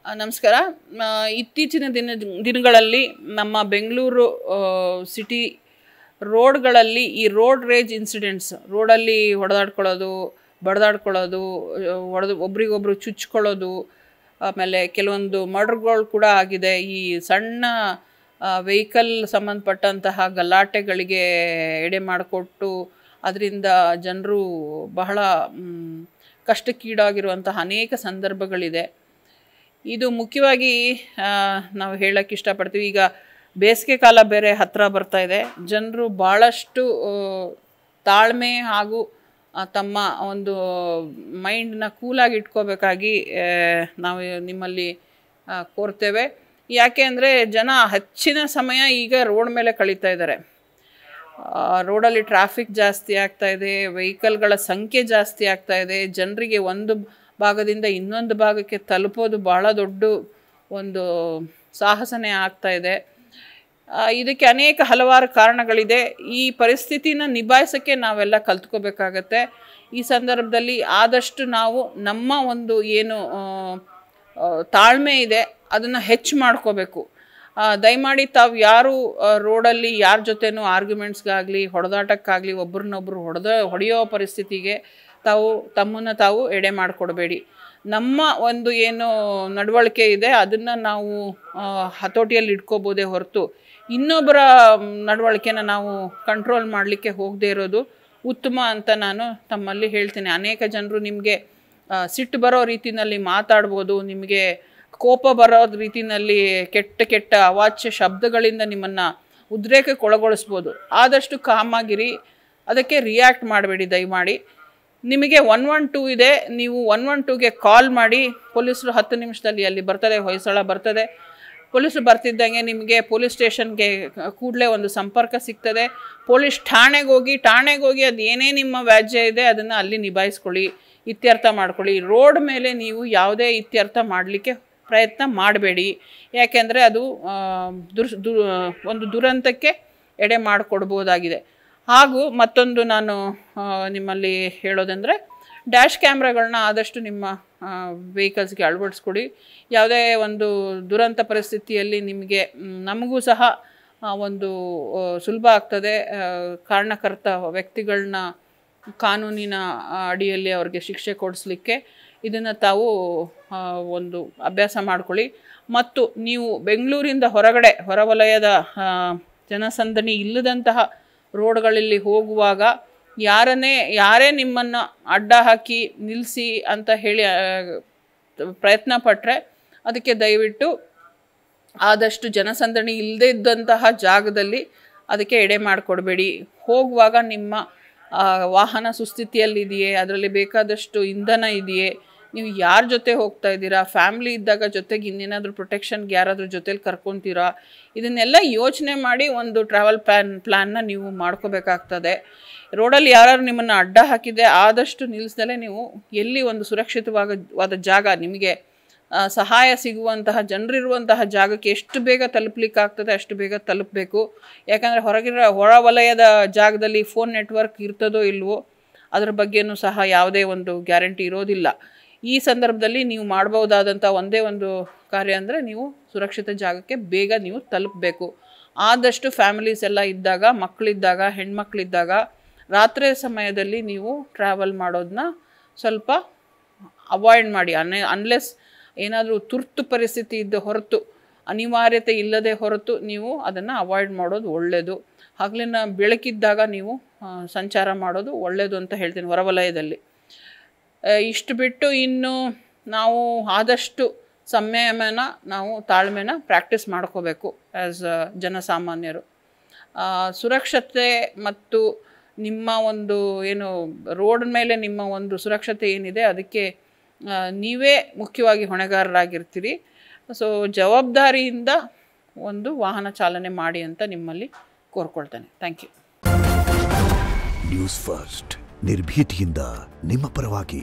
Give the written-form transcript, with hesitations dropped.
ನಮಸ್ಕಾರ. ಇತ್ತೀಚಿನ ದಿನಗಳಲ್ಲಿ ನಮ್ಮ ಬೆಂಗಳೂರು ಸಿಟಿ ರೋಡ್ಗಳಲ್ಲಿ ಈ ರೋಡ್ ರೇಜ್ ಇನ್ಸಿಡೆಂಟ್ಸ್, ರೋಡಲ್ಲಿ ಹೊಡೆದಾಡ್ಕೊಳ್ಳೋದು, ಬಡ್ದಾಡ್ಕೊಳ್ಳೋದು, ಒಬ್ರಿಗೊಬ್ರು ಚುಚ್ಕೊಳ್ಳೋದು, ಆಮೇಲೆ ಕೆಲವೊಂದು ಮರ್ಡರ್ಗಳು ಕೂಡ ಆಗಿದೆ. ಈ ಸಣ್ಣ ವೆಹಿಕಲ್ ಸಂಬಂಧಪಟ್ಟಂತಹ ಗಲಾಟೆಗಳಿಗೆ ಎಡೆ ಮಾಡಿಕೊಟ್ಟು ಅದರಿಂದ ಜನರು ಬಹಳ ಕಷ್ಟಕ್ಕೀಡಾಗಿರುವಂತಹ ಅನೇಕ ಸಂದರ್ಭಗಳಿದೆ. ಇದು ಮುಖ್ಯವಾಗಿ ನಾವು ಹೇಳೋಕ್ಕೆ ಇಷ್ಟಪಡ್ತೀವಿ. ಈಗ ಬೇಸಿಗೆ ಕಾಲ ಬೇರೆ ಹತ್ತಿರ ಬರ್ತಾ ಇದೆ. ಜನರು ಭಾಳಷ್ಟು ತಾಳ್ಮೆ ಹಾಗೂ ತಮ್ಮ ಒಂದು ಮೈಂಡನ್ನ ಕೂಲಾಗಿ ಇಟ್ಕೋಬೇಕಾಗಿ ನಾವು ನಿಮ್ಮಲ್ಲಿ ಕೋರ್ತೇವೆ. ಯಾಕೆ ಅಂದರೆ ಜನ ಹೆಚ್ಚಿನ ಸಮಯ ಈಗ ರೋಡ್ ಮೇಲೆ ಕಳೀತಾ ಇದ್ದಾರೆ. ರೋಡಲ್ಲಿ ಟ್ರಾಫಿಕ್ ಜಾಸ್ತಿ ಆಗ್ತಾಯಿದೆ, ವೆಹಿಕಲ್ಗಳ ಸಂಖ್ಯೆ ಜಾಸ್ತಿ ಆಗ್ತಾಯಿದೆ. ಜನರಿಗೆ ಒಂದು ಭಾಗದಿಂದ ಇನ್ನೊಂದು ಭಾಗಕ್ಕೆ ತಲುಪೋದು ಭಾಳ ದೊಡ್ಡ ಒಂದು ಸಾಹಸನೇ ಆಗ್ತಾಯಿದೆ. ಇದಕ್ಕೆ ಹಲವಾರು ಕಾರಣಗಳಿದೆ. ಈ ಪರಿಸ್ಥಿತಿನ ನಿಭಾಯಿಸೋಕ್ಕೆ ನಾವೆಲ್ಲ ಕಲ್ತ್ಕೋಬೇಕಾಗತ್ತೆ. ಈ ಸಂದರ್ಭದಲ್ಲಿ ಆದಷ್ಟು ನಾವು ನಮ್ಮ ಒಂದು ಏನು ತಾಳ್ಮೆ ಇದೆ ಅದನ್ನು ಹೆಚ್ಚು ಮಾಡ್ಕೋಬೇಕು. ದಯಮಾಡಿ ತಾವು ಯಾರು ರೋಡಲ್ಲಿ ಯಾರ ಜೊತೆನೂ ಆರ್ಗ್ಯುಮೆಂಟ್ಸ್ಗಾಗಲಿ ಹೊಡೆದಾಟಕ್ಕಾಗಲಿ ಒಬ್ರನ್ನೊಬ್ರು ಹೊಡೆಯೋ ಪರಿಸ್ಥಿತಿಗೆ ತಮ್ಮನ್ನು ತಾವು ಎಡೆ ಮಾಡಿಕೊಡ್ಬೇಡಿ. ನಮ್ಮ ಒಂದು ಏನು ನಡವಳಿಕೆ ಇದೆ ಅದನ್ನು ನಾವು ಹತೋಟಿಯಲ್ಲಿ ಇಟ್ಕೋಬೋದೇ ಹೊರತು ಇನ್ನೊಬ್ಬರ ನಡವಳಿಕೆನ ನಾವು ಕಂಟ್ರೋಲ್ ಮಾಡಲಿಕ್ಕೆ ಹೋಗದೇ ಇರೋದು ಉತ್ತಮ ಅಂತ ನಾನು ತಮ್ಮಲ್ಲಿ ಹೇಳ್ತೀನಿ. ಅನೇಕ ಜನರು ನಿಮಗೆ ಸಿಟ್ಟು ಬರೋ ರೀತಿಯಲ್ಲಿ ಮಾತಾಡ್ಬೋದು, ನಿಮಗೆ ಕೋಪ ಬರೋ ರೀತಿಯಲ್ಲಿ ಕೆಟ್ಟ ಅವಾಚ್ಯ ಶಬ್ದಗಳಿಂದ ನಿಮ್ಮನ್ನು ಉದ್ರೇಕಕ್ಕೆ ಒಳಗೊಳಿಸ್ಬೋದು. ಆದಷ್ಟು ಕಾಮಾಗಿರಿ, ಅದಕ್ಕೆ ರಿಯಾಕ್ಟ್ ಮಾಡಬೇಡಿ ದಯಮಾಡಿ. ನಿಮಗೆ 112 ಇದೆ, ನೀವು 112ಗೆ ಕಾಲ್ ಮಾಡಿ. ಪೊಲೀಸರು 10 ನಿಮಿಷದಲ್ಲಿ ಅಲ್ಲಿ ಬರ್ತದೆ, ಹೊಯ್ಸಳ ಬರ್ತದೆ. ಪೊಲೀಸರು ಬರ್ತಿದ್ದಂಗೆ ನಿಮಗೆ ಪೊಲೀಸ್ ಸ್ಟೇಷನ್ಗೆ ಕೂಡಲೇ ಒಂದು ಸಂಪರ್ಕ ಸಿಗ್ತದೆ. ಪೊಲೀಸ್ ಠಾಣೆಗೆ ಹೋಗಿ ಅದು ಏನೇ ನಿಮ್ಮ ವ್ಯಾಜ್ಯ ಇದೆ ಅದನ್ನು ಅಲ್ಲಿ ನಿಭಾಯಿಸ್ಕೊಳ್ಳಿ, ಇತ್ಯರ್ಥ ಮಾಡ್ಕೊಳ್ಳಿ. ರೋಡ್ ಮೇಲೆ ನೀವು ಯಾವುದೇ ಇತ್ಯರ್ಥ ಮಾಡಲಿಕ್ಕೆ ಪ್ರಯತ್ನ ಮಾಡಬೇಡಿ. ಯಾಕೆಂದರೆ ಅದು ಒಂದು ದುರಂತಕ್ಕೆ ಎಡೆ ಮಾಡಿಕೊಡ್ಬೋದಾಗಿದೆ. ಹಾಗೂ ಮತ್ತೊಂದು ನಾನು ನಿಮ್ಮಲ್ಲಿ ಹೇಳೋದಂದರೆ ಡ್ಯಾಶ್ ಕ್ಯಾಮ್ರಾಗಳನ್ನ ಆದಷ್ಟು ನಿಮ್ಮ ವೆಹಿಕಲ್ಸ್ಗೆ ಅಳವಡಿಸ್ಕೊಡಿ. ಯಾವುದೇ ಒಂದು ದುರಂತ ಪರಿಸ್ಥಿತಿಯಲ್ಲಿ ನಮಗೂ ಸಹ ಒಂದು ಸುಲಭ ಆಗ್ತದೆ. ಕಾರಣಕರ್ತ ವ್ಯಕ್ತಿಗಳನ್ನ ಕಾನೂನಿನ ಅಡಿಯಲ್ಲಿ ಅವ್ರಿಗೆ ಶಿಕ್ಷೆ ಕೊಡಿಸ್ಲಿಕ್ಕೆ ಇದನ್ನು ತಾವು ಒಂದು ಅಭ್ಯಾಸ ಮಾಡ್ಕೊಳ್ಳಿ. ಮತ್ತು ನೀವು ಬೆಂಗಳೂರಿಂದ ಹೊರವಲಯದ ಜನಸಂದಣಿ ಇಲ್ಲದಂತಹ ರೋಡ್ಗಳಲ್ಲಿ ಹೋಗುವಾಗ ಯಾರೇ ನಿಮ್ಮನ್ನು ಅಡ್ಡ ಹಾಕಿ ನಿಲ್ಲಿಸಿ ಅಂತ ಹೇಳಿ ಪ್ರಯತ್ನ ಪಟ್ಟರೆ ಅದಕ್ಕೆ ದಯವಿಟ್ಟು ಆದಷ್ಟು ಜನಸಂದಣಿ ಇಲ್ಲದೇ ಇದ್ದಂತಹ ಜಾಗದಲ್ಲಿ ಅದಕ್ಕೆ ಎಡೆ ಮಾಡಿಕೊಡ್ಬೇಡಿ. ಹೋಗುವಾಗ ನಿಮ್ಮ ವಾಹನ ಸುಸ್ಥಿತಿಯಲ್ಲಿದೆಯೇ, ಅದರಲ್ಲಿ ಬೇಕಾದಷ್ಟು ಇಂಧನ ಇದೆಯೇ, ನೀವು ಯಾರ ಜೊತೆ ಹೋಗ್ತಾ ಇದ್ದೀರಾ, ಫ್ಯಾಮ್ಲಿ ಇದ್ದಾಗ ಜೊತೆಗೆ ಇನ್ನೇನಾದರೂ ಪ್ರೊಟೆಕ್ಷನ್ಗೆ ಯಾರಾದರೂ ಜೊತೇಲಿ ಕರ್ಕೊತೀರಾ, ಇದನ್ನೆಲ್ಲ ಯೋಚನೆ ಮಾಡಿ ಒಂದು ಟ್ರಾವೆಲ್ ಪ್ಲ್ಯಾನ್ನ ನೀವು ಮಾಡ್ಕೋಬೇಕಾಗ್ತದೆ. ರೋಡಲ್ಲಿ ಯಾರು ನಿಮ್ಮನ್ನು ಅಡ್ಡ ಹಾಕಿದೆ ಆದಷ್ಟು ನಿಲ್ಲಿಸ್ದಲೇ ನೀವು ಎಲ್ಲಿ ಒಂದು ಸುರಕ್ಷಿತವಾದ ಜಾಗ, ನಿಮಗೆ ಸಹಾಯ ಸಿಗುವಂತಹ ಜನರಿರುವಂತಹ ಜಾಗಕ್ಕೆ ಎಷ್ಟು ಬೇಗ ತಲುಪಲಿಕ್ಕಾಗ್ತದೆ ಅಷ್ಟು ಬೇಗ ತಲುಪಬೇಕು. ಯಾಕಂದರೆ ಹೊರವಲಯದ ಜಾಗದಲ್ಲಿ ಫೋನ್ ನೆಟ್ವರ್ಕ್ ಇರ್ತದೋ ಇಲ್ವೋ ಅದರ ಬಗ್ಗೆಯೂ ಸಹ ಯಾವುದೇ ಒಂದು ಗ್ಯಾರಂಟಿ ಇರೋದಿಲ್ಲ. ಈ ಸಂದರ್ಭದಲ್ಲಿ ನೀವು ಮಾಡ್ಬೋದಾದಂಥ ಒಂದೇ ಒಂದು ಕಾರ್ಯ ಅಂದರೆ ನೀವು ಸುರಕ್ಷಿತ ಜಾಗಕ್ಕೆ ಬೇಗ ನೀವು ತಲುಪಬೇಕು. ಆದಷ್ಟು ಫ್ಯಾಮಿಲೀಸ್ ಎಲ್ಲ ಇದ್ದಾಗ, ಮಕ್ಕಳಿದ್ದಾಗ, ಹೆಣ್ಮಕ್ಳಿದ್ದಾಗ ರಾತ್ರಿ ಸಮಯದಲ್ಲಿ ನೀವು ಟ್ರಾವೆಲ್ ಮಾಡೋದನ್ನ ಸ್ವಲ್ಪ ಅವಾಯ್ಡ್ ಮಾಡಿ. ಅನ್ಲೆಸ್ ಏನಾದರೂ ತುರ್ತು ಪರಿಸ್ಥಿತಿ ಇದ್ದ ಹೊರತು, ಅನಿವಾರ್ಯತೆ ಇಲ್ಲದೆ ಹೊರತು ನೀವು ಅದನ್ನು ಅವಾಯ್ಡ್ ಮಾಡೋದು ಒಳ್ಳೆಯದು. ಹಗಲಿನ ಬೆಳಕಿದ್ದಾಗ ನೀವು ಸಂಚಾರ ಮಾಡೋದು ಒಳ್ಳೆಯದು ಅಂತ ಹೇಳ್ತೀನಿ ಹೊರವಲಯದಲ್ಲಿ. ಇಷ್ಟು ಬಿಟ್ಟು ಇನ್ನು ನಾವು ಆದಷ್ಟು ಸಂಯಮನ, ನಾವು ತಾಳ್ಮೆನ ಪ್ರಾಕ್ಟೀಸ್ ಮಾಡ್ಕೋಬೇಕು ಆ್ಯಸ್ ಜನಸಾಮಾನ್ಯರು. ಸುರಕ್ಷತೆ ಮತ್ತು ನಿಮ್ಮ ಒಂದು ಏನು ರೋಡ್ ಮೇಲೆ ನಿಮ್ಮ ಒಂದು ಸುರಕ್ಷತೆ ಏನಿದೆ ಅದಕ್ಕೆ ನೀವೇ ಮುಖ್ಯವಾಗಿ ಹೊಣೆಗಾರರಾಗಿರ್ತೀರಿ. ಸೊ ಜವಾಬ್ದಾರಿಯಿಂದ ಒಂದು ವಾಹನ ಚಾಲನೆ ಮಾಡಿ ಅಂತ ನಿಮ್ಮಲ್ಲಿ ಕೋರ್ಕೊಳ್ತೇನೆ. Thank you. ನ್ಯೂಸ್ ಫಸ್ಟ್, ನಿರ್ಭೀತಿಯಿಂದ ನಿಮ್ಮ ಪರವಾಗಿ.